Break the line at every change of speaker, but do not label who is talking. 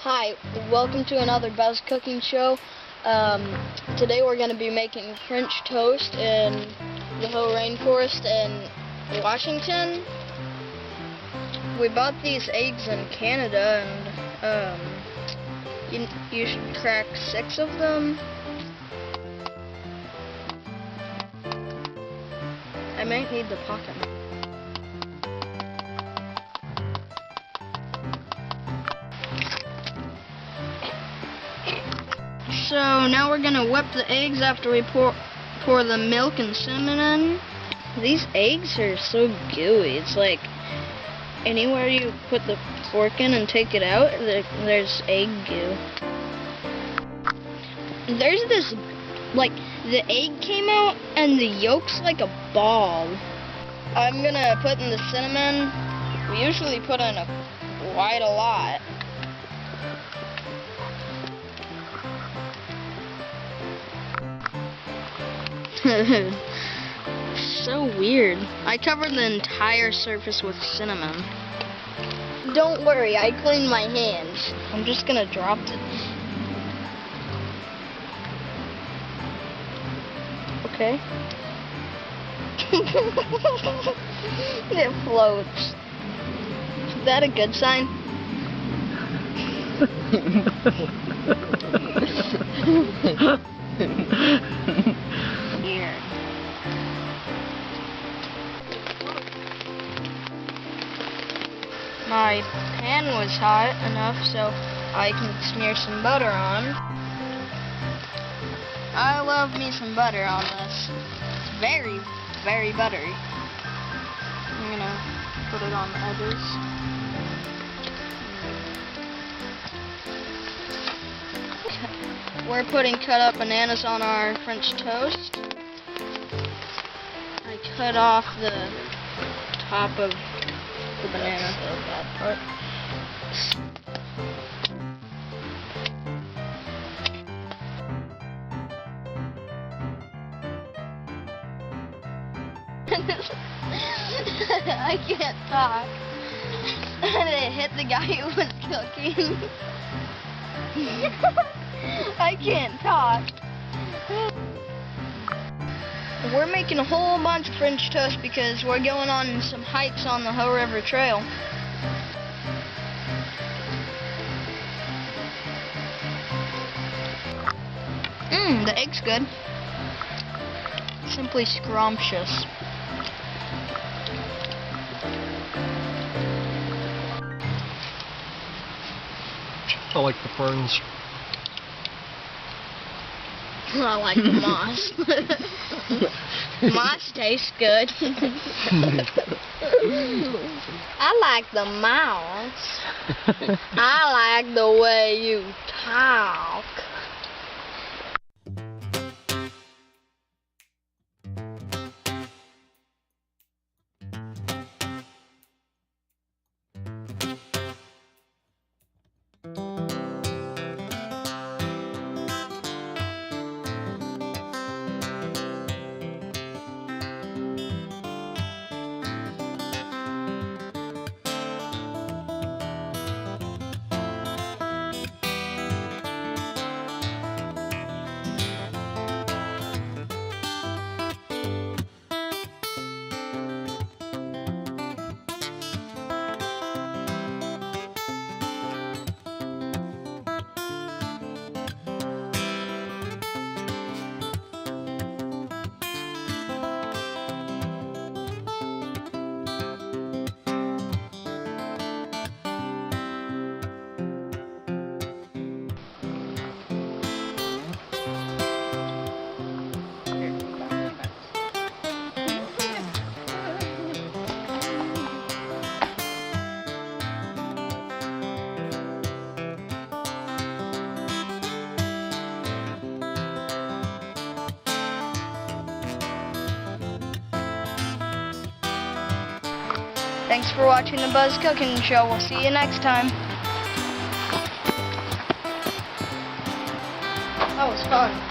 Hi, welcome to another Buzz Cooking Show. Today we're going to be making French toast in the Hoh Rain Forest in Washington. We bought these eggs in Canada, and you should crack 6 of them. I might need the pocket. So now we're gonna whip the eggs after we pour the milk and cinnamon in. These eggs are so gooey. It's like anywhere you put the fork in and take it out, there's egg goo. There's this, like, the egg came out and the yolk's like a ball. I'm gonna put in the cinnamon. We usually put in quite a lot. So weird. I covered the entire surface with cinnamon. Don't worry, I cleaned my hands. I'm just gonna drop it. Okay. It floats. Is that a good sign? Here. My pan was hot enough so I can smear some butter on. I love me some butter on this. It's very, very buttery. I'm gonna put it on the edges. We're putting cut up bananas on our French toast. I cut off the top of the banana. That's the bad part. I can't talk. And it hit the guy who was cooking. I can't talk. We're making a whole bunch of French toast because we're going on some hikes on the Hoh River Trail. The egg's good. Simply scrumptious.
I like the ferns.
I like the moss. Moss tastes good. I like the mouse. I like the way you talk. Thanks for watching the Buzz Cooking Show. We'll see you next time. That was fun.